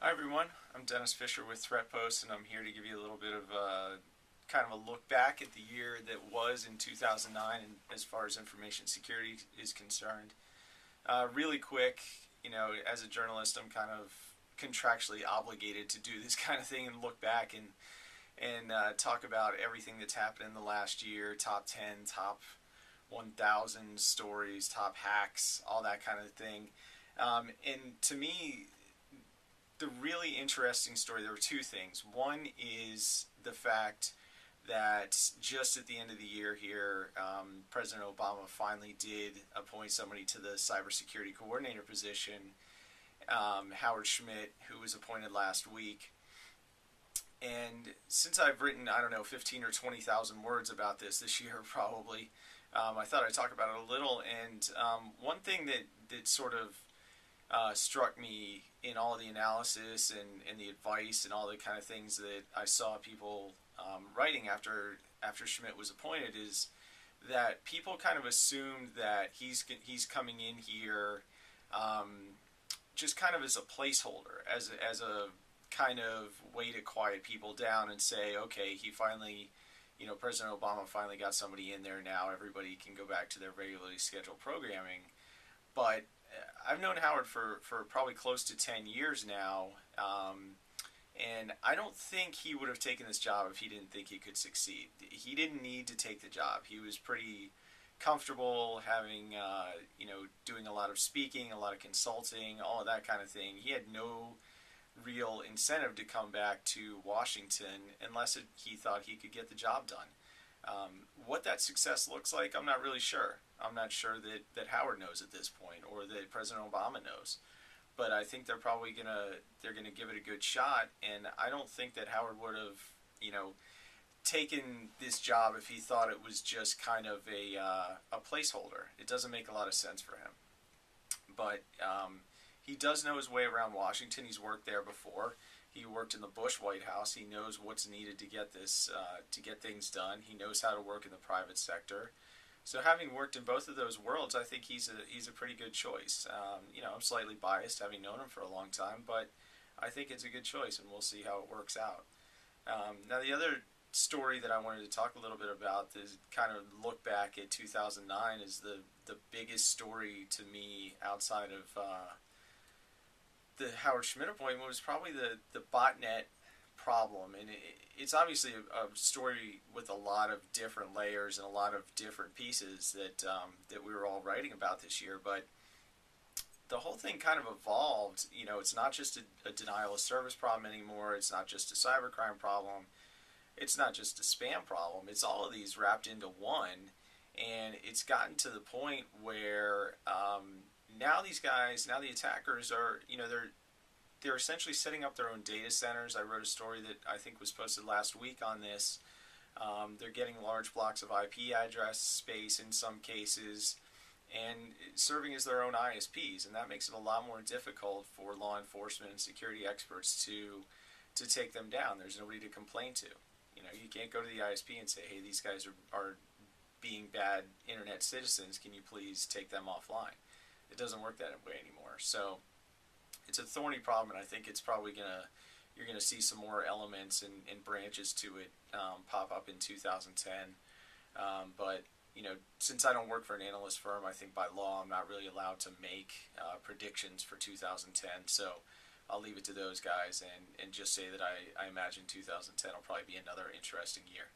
Hi everyone, I'm Dennis Fisher with Threatpost, and I'm here to give you a little bit of kind of a look back at the year that was in 2009 and as far as information security is concerned. Really quick, as a journalist, I'm kind of contractually obligated to do this kind of thing and look back and talk about everything that's happened in the last year, top 10, top 1,000 stories, top hacks, all that kind of thing. And to me, the really interesting story, there were two things. One is the fact that just at the end of the year here, President Obama finally did appoint somebody to the cybersecurity coordinator position, Howard Schmidt, who was appointed last week. And since I've written, I don't know, 15 or 20,000 words about this year probably, I thought I'd talk about it a little. And one thing that sort of struck me in all the analysis and the advice and all the kind of things that I saw people writing after Schmidt was appointed is that people kind of assumed that he's coming in here just kind of as a placeholder, as a kind of way to quiet people down and say, okay, he finally, President Obama finally got somebody in there now. Everybody can go back to their regularly scheduled programming. But I've known Howard for probably close to 10 years now, and I don't think he would have taken this job if he didn't think he could succeed. He didn't need to take the job. He was pretty comfortable having, doing a lot of speaking, a lot of consulting, all of that kind of thing. He had no real incentive to come back to Washington unless he thought he could get the job done. What that success looks like, I'm not really sure. I'm not sure that Howard knows at this point, or that President Obama knows. But I think they're gonna give it a good shot, and I don't think that Howard would have, taken this job if he thought it was just kind of a placeholder. It doesn't make a lot of sense for him. But he does know his way around Washington. He's worked there before. He worked in the Bush White House. He knows what's needed to get to get things done. He knows how to work in the private sector. So having worked in both of those worlds, I think he's a pretty good choice. I'm slightly biased having known him for a long time, but I think it's a good choice, and we'll see how it works out. Now, the other story that I wanted to talk a little bit about, is kind of look back at 2009, is the biggest story to me outside of the Howard Schmidt appointment was probably the botnet problem, and it's obviously a story with a lot of different layers and a lot of different pieces that we were all writing about this year. But the whole thing kind of evolved. It's not just a denial of service problem anymore. It's not just a cybercrime problem. It's not just a spam problem. It's all of these wrapped into one, and it's gotten to the point where now these guys, now the attackers are, they're essentially setting up their own data centers. I wrote a story that I think was posted last week on this. They're getting large blocks of IP address space in some cases and serving as their own ISPs, and that makes it a lot more difficult for law enforcement and security experts to take them down. There's nobody to complain to. You can't go to the ISP and say, hey, these guys are being bad internet citizens, can you please take them offline? It doesn't work that way anymore. So it's a thorny problem, and I think it's probably you're gonna see some more elements and branches to it pop up in 2010. But since I don't work for an analyst firm, I think by law I'm not really allowed to make predictions for 2010. So I'll leave it to those guys and just say that I imagine 2010 will probably be another interesting year.